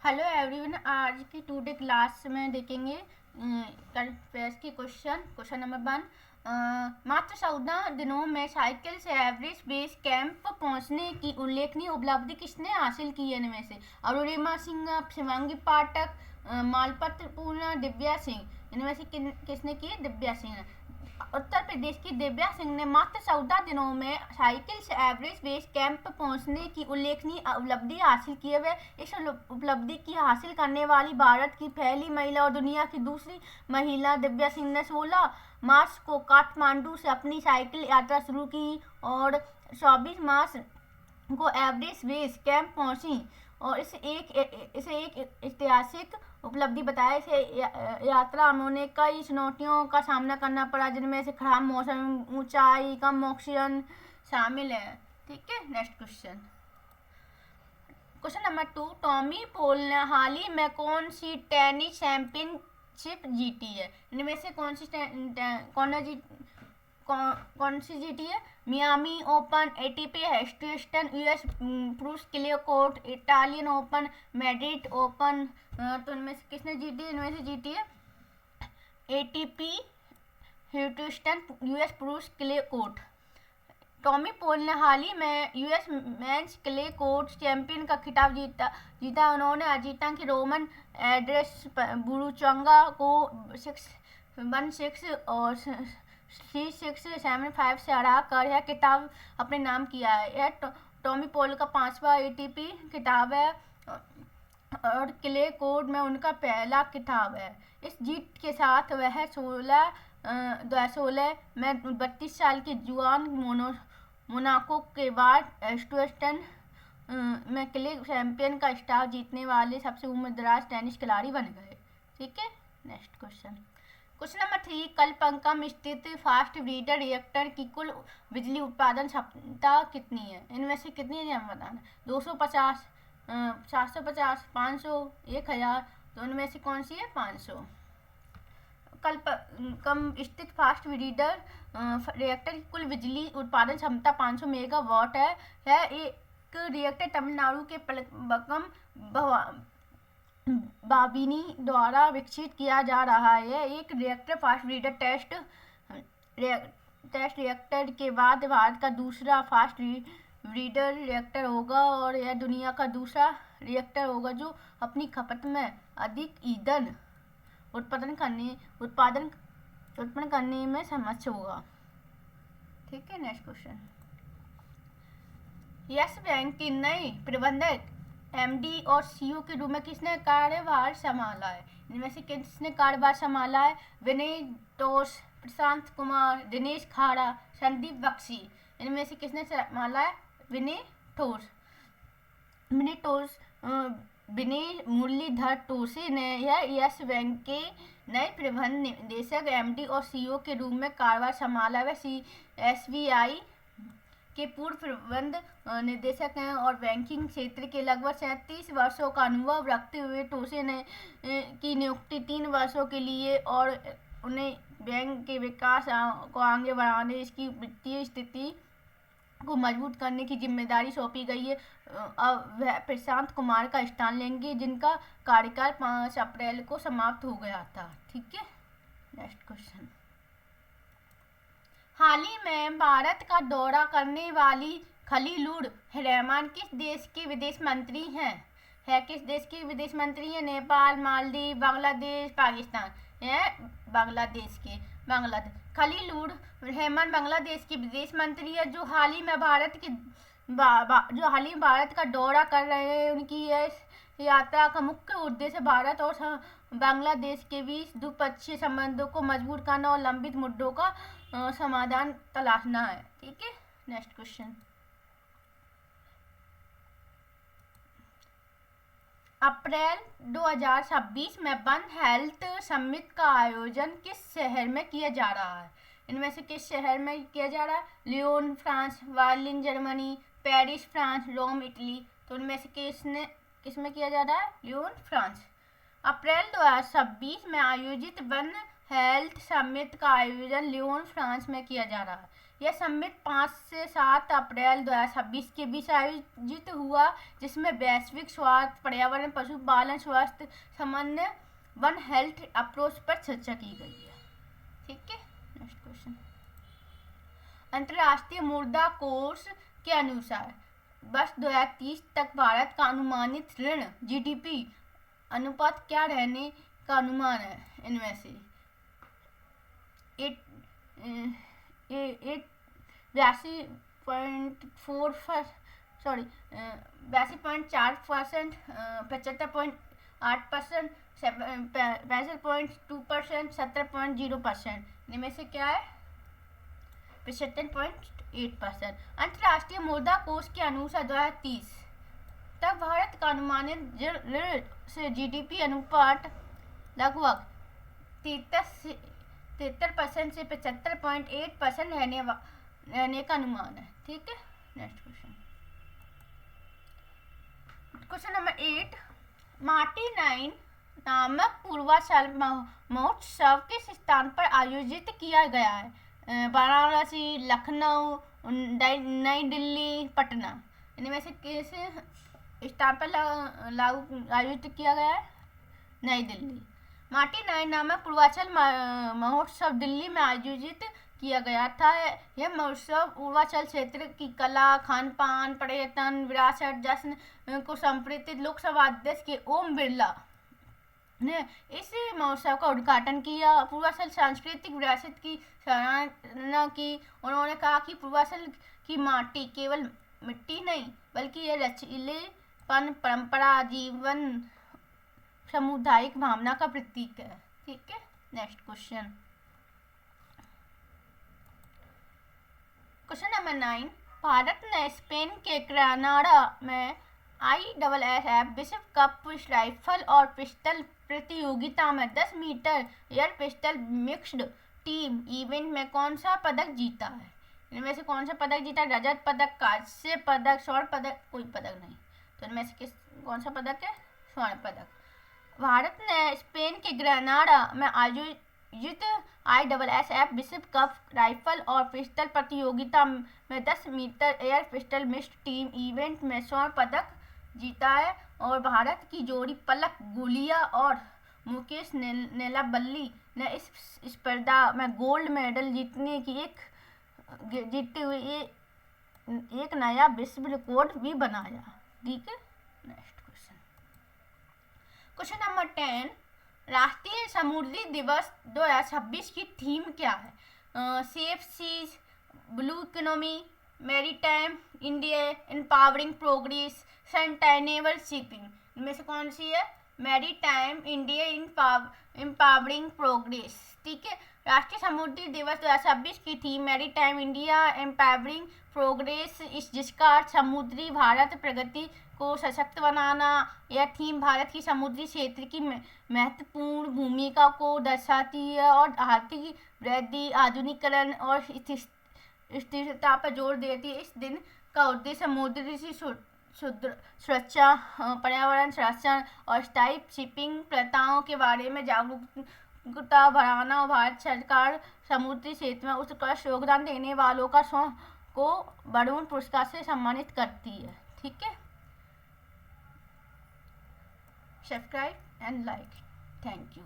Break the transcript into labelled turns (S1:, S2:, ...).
S1: Hello everyone, आज की today class में देखेंगे करंट अफेयर्स की क्वेश्चन नंबर 1। मात्र 14 दिनों में साइकिल से एवरेस्ट बेस कैंप पहुंचने की उल्लेखनीय उपलब्धि किसने हासिल की है? इनमें से अरुणिमा सिंह, शिवांगी पाठक, मालपत्र पूर्णा, दिव्या सिंह। इनमें से किसने की है? दिव्या सिंह ने। उत्तर प्रदेश की दिव्या सिंह ने मात्र 14 दिनों में साइकिल से एवरेस्ट बेस कैंप पहुंचने की उल्लेखनीय उपलब्धि हासिल की है। इस उपलब्धि की हासिल करने वाली भारत की पहली महिला और दुनिया की दूसरी महिला दिव्या सिंह ने 16 मार्च को काठमांडू से अपनी साइकिल यात्रा शुरू की और 24 मार्च को एवरेस्ट बेस कैंप पहुंची और इसे एक ऐतिहासिक उपलब्धि बताया। इसे यात्रा उन्होंने कई चुनौतियों का सामना करना पड़ा, जिनमें से खराब मौसम, ऊंचाई, कम ऑक्सीजन शामिल है। ठीक है, next question number 2। Tommy Paul ने हाल ही में कौन सी टेनिस चैंपियनशिप जीती है? इनमें से कौन सी जीती है? Miami Open, ATP Houston, US पुरुष clay court, Italian Open, Madrid Open. तो इनमें से किसने जीती है? इनमें से जीती है एटीपी ह्यूस्टन, यूएस पुरुष क्ले कोर्ट। टॉमी पोल ने हाल ही में US men's clay court champion का खिताब जीता। उन्होंने अर्जेंटीना की रोमन एड्रेस बुरुचंगा को 6-1-6 और 3-6-7-5 से हरा कर यह खिताब अपने नाम किया है। यह टॉमी पोल का 5वां एटीपी खिताब है और क्ले कोर्ट में उनका पहला खिताब है। इस जीत के साथ वह 2016 में 32 साल के जुआन मोनाको के बाद ह्यूस्टन में क्ले चैंपियन का खिताब जीतने वाले सबसे उम्रदराज टेनिस खिलाड़ी बन गए। ठीक है, नेक्स्ट क्वेश्चन नंबर 3। कलपंकम स्थित फास्ट ब्रीडर रिएक्टर की कुल बिजली उत्पादन क्षमता कितनी है? इनमें से कितनी है बताना? 250, 750, 500, 1000। तो इनमें से कौन सी है? 500। कलपंकम स्थित फास्ट ब्रीडर रिएक्टर की कुल बिजली उत्पादन क्षमता 500 मेगावाट है। यह एक रिएक्टर तमिलनाडु के पलक्कम बाबिनी द्वारा विकसित किया जा रहा है। एक reactor fast breeder test reactor के बाद भारत का दूसरा फास्ट ब्रीडर रिएक्टर होगा और यह दुनिया का दूसरा रिएक्टर होगा जो अपनी खपत में अधिक ईंधन उत्पन्न करने में समर्थ होगा। ठीक है, नेक्स्ट क्वेश्चन। यस बैंक की नई प्रबंधक एमडी और सीईओ के रूप में किसने कार्यभार संभाला है? इनमें से किसने कार्यभार संभाला है? विनय टोस, प्रशांत कुमार, दिनेश खाड़ा, संदीप बख्शी। इनमें से किसने संभाला है? विनय मुरलीधर टोसे ने यस बैंक के नए प्रबंध निदेशक एमडी और सीईओ के रूप में कार्यभार संभाला। वह एसबीआई के पूर्व प्रबंध निदेशक हैं और बैंकिंग क्षेत्र के लगभग 37 वर्षों का अनुभव रखते हुए टोसे ने की नियुक्ति 3 वर्षों के लिए और उन्हें बैंक के विकास को आगे बढ़ाने, इसकी वित्तीय स्थिति को मजबूत करने की जिम्मेदारी सौंपी गई है। अब वह प्रशांत कुमार का स्थान लेंगे, जिनका कार्यकाल 5 अप्रैल को समाप्त हो गया था। ठीक है, नेक्स्ट क्वेश्चन। हाल ही में भारत का दौरा करने वाली खलीलुर रहमान किस देश के विदेश मंत्री हैं? किस देश के विदेश मंत्री हैं? नेपाल, मालदीव, बांग्लादेश, पाकिस्तान। यह बांग्लादेश। खलीलुर रहमान बांग्लादेश के विदेश मंत्री है जो हाल ही में भारत का दौरा कर रहे हैं। उनकी यह यात्रा का मुख्य उद्देश्य भारत और बांग्लादेश के बीच द्विपक्षीय संबंधों को मजबूत करना और लंबित मुद्दों का समाधान तलाशना है। ठीक है, नेक्स्ट क्वेश्चन। अप्रैल 2026 में वन हेल्थ समिट का आयोजन किस शहर में किया जा रहा है? इनमें से किस शहर में किया जा रहा है? Lyon France, Berlin Germany, Paris France, Rome Italy. तो इनमें से किसमें किया जा रहा है? Lyon France. अप्रैल 2026 में आयोजित वन हेल्थ समिट का आयोजन लियोन फ्रांस में किया जा रहा है। यह समिट 5 से 7 अप्रैल 2026 के बीच आयोजित हुआ, जिसमें वैश्विक स्वास्थ्य, पर्यावरण, पशुपालन, स्वास्थ्य समन्वय, वन हेल्थ अप्रोच पर चर्चा की गई है। ठीक है, नेक्स्ट क्वेश्चन। अंतर्राष्ट्रीय मुद्रा कोष के अनुसार वर्ष 2030 तक भारत का अनुमानित ऋण जीडीपी अनुपात क्या रहने का अनुमान है? इनमें से 82.4%, 75.8%, 65.2%, 70.0%। इनमें से क्या है? 75.8%। अंतर्राष्ट्रीय मुद्रा कोष के अनुसार 2030 तक भारत का अनुमानित ऋण से जीडीपी अनुपात लगभग 73% से 75.8% रहने का अनुमान है। ठीक है, नेक्स्ट क्वेश्चन। क्वेश्चन नंबर 8, माटी 9 नामक पूर्वांचल महोत्सव किस स्थान पर आयोजित किया गया है? वाराणसी, लखनऊ, नई दिल्ली, पटना। इनमें से किस स्थान पर आयोजित किया गया है? नई दिल्ली। माटी 9 नामक पूर्वांचल महोत्सव दिल्ली में आयोजित किया गया था। यह महोत्सव पूर्वांचल क्षेत्र की कला, खान पान, पर्यटन, विरासत, जश्न को समर्पित। लोकसभा अध्यक्ष के ओम बिरला ने इस महोत्सव का उद्घाटन किया। पूर्वांचल सांस्कृतिक विरासत की सराहना की। उन्होंने कहा कि पूर्वांचल की माटी केवल मिट्टी नहीं, बल्कि यह लचीलेपन, परंपरा, जीवन, सामुदायिक भावना का प्रतीक है। ठीक है, next question. Question number 9, Bharat ने स्पेन के ग्रेनाडा में ISSF विश्व कप राइफल और पिस्टल प्रतियोगिता में 10 metre air pistol mixed team event में कौन सा पदक जीता है? इनमें से कौन सा पदक जीता? रजत पदक, कांस्य पदक, स्वर्ण पदक, कोई पदक नहीं। तो इनमें से कौन सा पदक है? स्वर्ण पदक। भारत ने स्पेन के ग्रेनाडा में आयोजित ISSF विश्व कप राइफल और पिस्टल प्रतियोगिता में 10 metre air pistol mixed team event में स्वर्ण पदक जीता है। और भारत की जोड़ी पलक गुलिया और मुकेश नेलावल्ली ने इस स्पर्धा में गोल्ड मेडल जीतते हुए एक नया विश्व रिकॉर्ड भी बनाया। ठीक है, नेक्स्ट क्वेश्चन। क्वेश्चन नंबर 10, राष्ट्रीय समुद्री दिवस 2026 की थीम क्या है? Safe seas, blue economy, maritime India, empowering progress, sustainable shipping. इनमें से कौन सी है? Maritime India, empowering progress. ठीक है, राष्ट्रीय समुद्री दिवस 2026 की theme maritime India, empowering progress, जिसका अर्थ समुद्री भारत प्रगति को सशक्त बनाना। यह थीम भारत की समुद्री क्षेत्र की महत्वपूर्ण भूमिका को दर्शाती है और आर्थिक वृद्धि, आधुनिकीकरण और स्थिरता पर जोर देती है। इस दिन का उद्देश्य समुद्री सुरक्षा, पर्यावरण संरक्षण और स्थायी शिपिंग प्रथाओं के बारे में जागरूकता बढ़ाना। भारत सरकार समुद्री क्षेत्र में उत्कृष्ट योगदान देने वालों को बर्डून पुरस्कार से सम्मानित करती है। ठीक है, subscribe and like. Thank you.